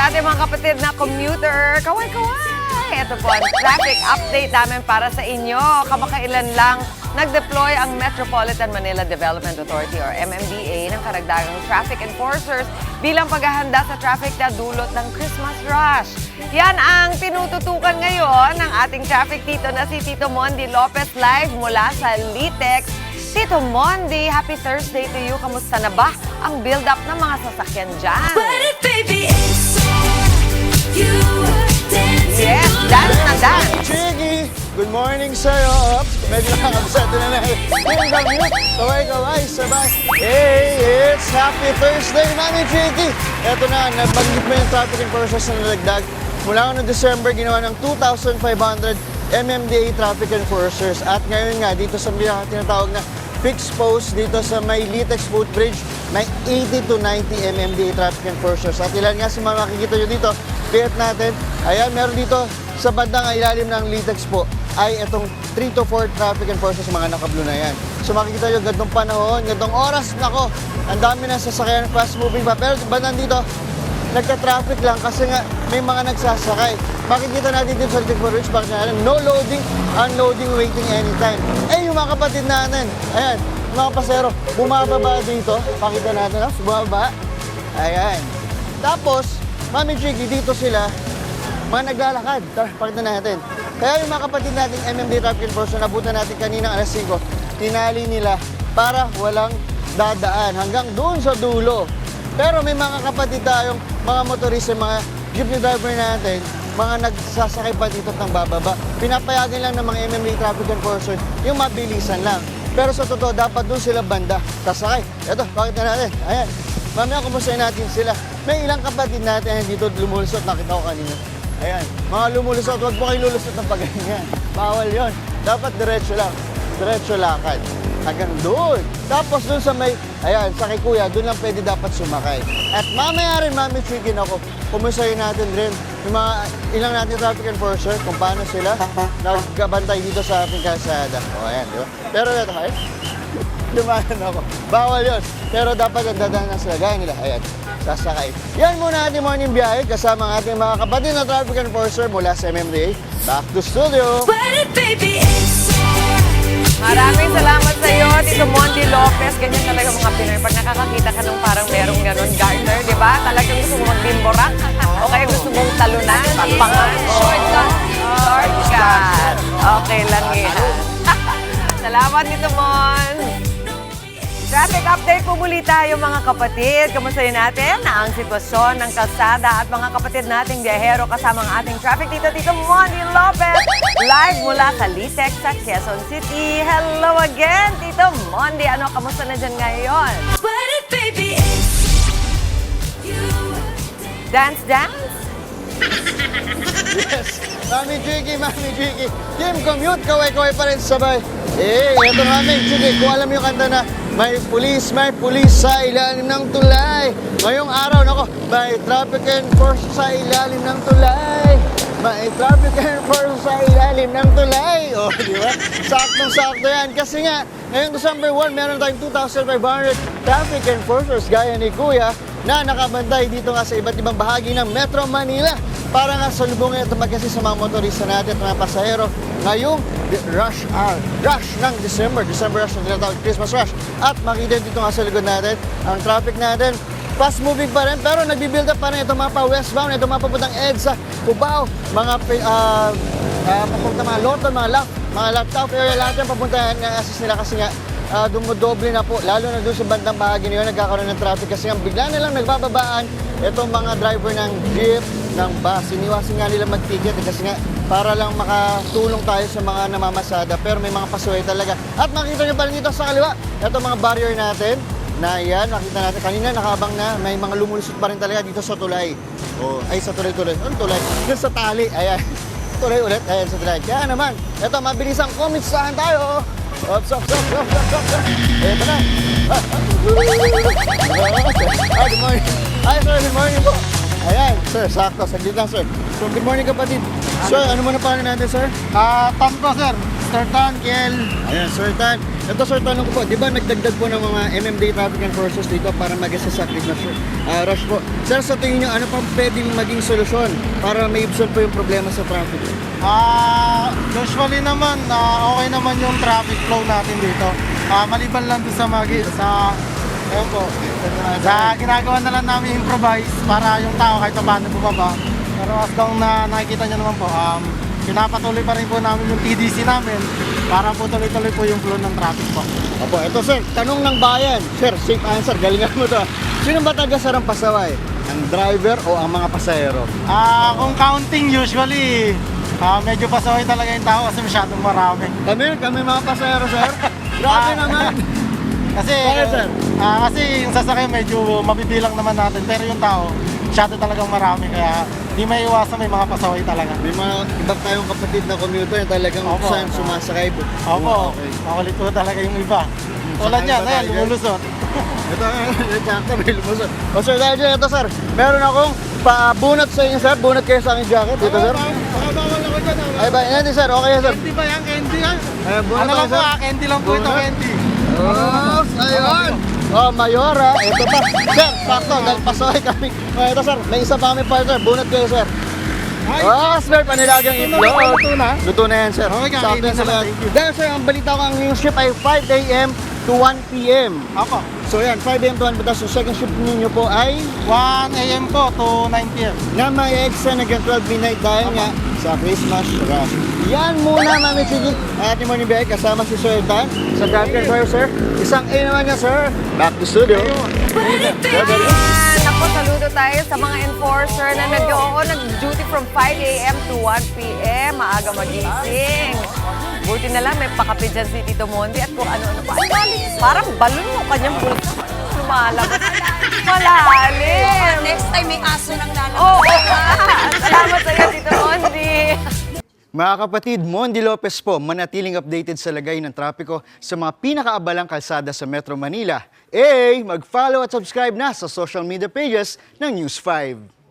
sa ating mga kapatid na commuter. Kaway-kaway! Ito po ang traffic update namin para sa inyo. Kamakailan lang nag-deploy ang Metropolitan Manila Development Authority or MMDA ng karagdagang traffic enforcers bilang paghahanda sa traffic na dulot ng Christmas rush. Yan ang tinututukan ngayon ng ating traffic tito na si Tito Mondi Lopez live mula sa Litex. Tito Mondi, happy Thursday to you. Kamusta na ba ang build-up ng mga sasakyan dyan? Yes, dance na dance. Chiggy, good morning sa'yo. Oops, medyo nakakabsado na lang. Yung commute, kaway-kaway, sabay. Hey, it's happy Thursday, Mami Chiggy. Eto na, nagbanggit mo yung traffic enforcers na nalagdag. Mula noong December, ginawa ng 2,500 MMDA traffic enforcers. At ngayon nga, dito sa tinatawag na fixed post dito sa may Litex footbridge, may 80 to 90 MMDA traffic enforcers. At ilan nga sa mga makikita nyo dito, clear natin. Ayan, meron dito sa bandang ilalim ng Litex po ay itong 3 to 4 traffic enforcers, mga naka-blue na yan. So makikita nyo gantong panahon, gantong oras, nako, ang dami ng sasakyan, fast moving pa. Pero bandang dito, nagka-traffic lang kasi nga may mga nagsasakay. Makikita natin dito sa Litex footbridge, bakit natin, no loading, unloading, waiting anytime. Eh, yung mga kapatid natin, ayan, mga pasero, bumababa dito. Pakita natin, bumababa. Ayan. Tapos, Mami Chiggy, dito sila, mga naglalakad. Pakita natin. Kaya yung mga kapatid nating MMDA traffic enforcer, nabutan natin kanina alas 5, tinali nila para walang dadaan hanggang doon sa dulo. Pero may mga kapatid tayong mga motorista, mga jeepney driver natin, mga nagsasakay pa dito ng bababa. Pinapayagan lang ng mga MMDA traffic enforcer yung mabilisan lang. Pero sa totoo, dapat doon sila banda sasakay. Ito, pakita natin. Ayan. Mamaya kumustahin natin sila. May ilang kapatid natin dito lumulusot. Nakita ko kanina. Ayan. Mga lumulusot, huwag po kayo lulusot ng pagganyan. Bawal yon. Dapat diretso lang. Diretso lakad. Hanggang doon. Tapos doon sa may, ayan, sa kay Kuya, doon lang pwede dapat sumakay. At mamaya rin, Mami Chicken ako, kumustahin natin rin yung mga ilang natin traffic enforcer, kung paano sila nagbantay dito sa ating kalsada. O, ayan, di ba? Pero ito, ay, lumayan ako. Bawal yun. Pero dapat ang dadaan na sila. Gaya nila. Ayan. Sasakay. Yan muna ating morning biyahe kasama ang ating mga kapatid na traffic enforcer mula sa MMDA. Back to studio. Maraming salamat sa iyo, Tito Mondi Lopez. Ganyan talaga mga Pinoy. Pag nakakakita ka nung parang merong ganon garter, di ba? Talagang gusto mo magbimborak. O kaya gusto mong talunan, pangan. Shortcut. Shortcut. Okay lang yan. Salamat, Tito Mon. Traffic update po muli tayo mga kapatid. Kamustahin natin na ang sitwasyon ng kalsada at mga kapatid nating biyahero kasama ang ating traffic dito, Tito Mondi Lopez. Live mula sa Litex sa Quezon City. Hello again, Tito Mondi. Ano, kamusta na dyan ngayon? Dance, dance? Yes. Mami Chiki, Mami Chiki. Team Commute, kaway-kaway pa rin sabay. Eh, eto Mami Chiki. Kung alam yung kanta na may pulis sa ilalim ng tulay. Ngayong araw, nako, may traffic enforcer sa ilalim ng tulay. May traffic enforcer sa ilalim ng tulay. O, di ba? Saktong-sakto yan. Kasi nga, ngayong December 1, meron tayong 2,500 traffic enforcers gaya ni Kuya na nakabantay dito nga sa iba't ibang bahagi ng Metro Manila para nga sa lubungin at magkasi sa mga motorista natin at mga pasahero ngayong rush hour. Rush ng December rush ng tinatawag Christmas rush. At makita dito nga sa likod natin, ang traffic natin, fast moving pa rin, pero nagbibuild up pa rin itong mga pa-westbound, itong mga papuntang EDSA, Cubao, mga papuntang mga Lawton, mga laptop area, lahat yung papuntahan ng assist nila kasi nga dumudoble na po, lalo na doon sa bandang bahagi na yun, nagkakaroon ng traffic kasi nga bigla na lang nagbababaan itong mga driver ng jeep, ng bus. Iniwasin nga nila mag-ticket kasi nga para lang makatulong tayo sa mga namamasada, pero may mga pasuway talaga. At makikita nyo pa rin dito sa kaliwa, ito mga barrier natin na yan, makita natin kanina nakabang na may mga lumulusot pa rin talaga dito sa tulay. O, ay sa tulay. Ano tulay? Dito sa tali, ayan. Tulay ulit, ayan sa tulay. Kaya naman, ito mabilisang kumitsahan tayo. Ops. Ito na. Good morning. Hi sir, good morning po. Ayan, sir, sakto. Saglit lang, sir. So, good morning kapatid. Sir, ano muna pangalan natin, sir? Tom ko, sir. Sir Tan, Kiel. Ayan, Sir Tan. Ito, Sir, tanong ko po, di ba nagdagdag po ng mga MMDA traffic enforcers dito para mag-assist sa active rush po? Sir, sa tingin nyo, ano pang pwedeng maging solusyon para maibsan po yung problema sa traffic? Usually naman, okay naman yung traffic flow natin dito. Maliban lang doon ayun po, sa ginagawa na lang namin improvise para yung tao kahit paano bumaba. Pero as long na nakikita nyo naman po, pinapatuloy pa rin po namin yung TDC namin para po tuloy-tuloy po yung flow ng traffic po. Opo, ito sir, tanong ng bayan. Sir, safe answer, galingan mo to. Sino ba taga-sar ang pasaway? Ang driver o ang mga pasahero? Kung counting usually, medyo pasaway talaga yung tao kasi masyadong marami. Kami mga pasahero, sir. Grabe naman. Kasi, Bakit, sir? kasi yung sasakyan medyo mabibilang naman natin pero yung tao, masyado talagang marami kaya di may iwasan may mga pasaway talaga. May mga ibang tayong kapatid na commuter na talagang Opo, saan opo. sumasakay po. Opo, Okay. makulit po talaga yung iba. Tulad Sakay yan, ba ayan, tayo? lumulusot. Ito, sakto, may lumusot. O sir, dahil dyan, ito sir, meron akong bunot sa inyo sir, bunot kayo sa aking jacket, dito sir. Bawal ako dyan. Ay ba, yan din sir, okay yan sir. Candy ba yan? Candy yan? Ay, bunot Ano lang tayo, po sir. candy lang po ito, Bunot. candy. Oh, ayun. Oh, Mayora, ito pa. Sir, sakto, dahil pasaway kami. Oh, ito sir, may isa pa kami partner, bunot kayo sir. Oh, sir, panilagang itlog. Luto na? Luto na yan, sir. Okay, Sakto kakainin yan, sir. na lang. Thank you. Dahil, sir, ang balita ko ang yung shift ay 5 a.m. to 1 p.m. Ako, So, yan, 5 a.m. to 1 p.m. Tapos yung second shift ninyo po ay 1 a.m. po to 9 p.m. na may extra hanggang 12 midnight dahil nga sa Christmas rush. Yan muna, Mami Chigi. Ang ating morning biyahe kasama si Sir Tan sa Drunken Driver, sir. Isang A naman niya, sir. Back to studio. Naku, saludo tayo sa mga enforcer na nag-duty from 5 a.m. to 1 p.m. Maaga magising. Buti na lang may pakape dyan si Tito Mondi at kung ano-ano pa. Ang lalim. Parang balon mo kanyang bulsa. Lumalabas. Malalim. Next time may aso nang lalabas. Oo nga. Salamat sa iyo, Tito Mondi. Mga kapatid, Mondi Lopez po, manatiling updated sa lagay ng trapiko sa mga pinakaabalang kalsada sa Metro Manila. Mag-follow at subscribe na sa social media pages ng News 5.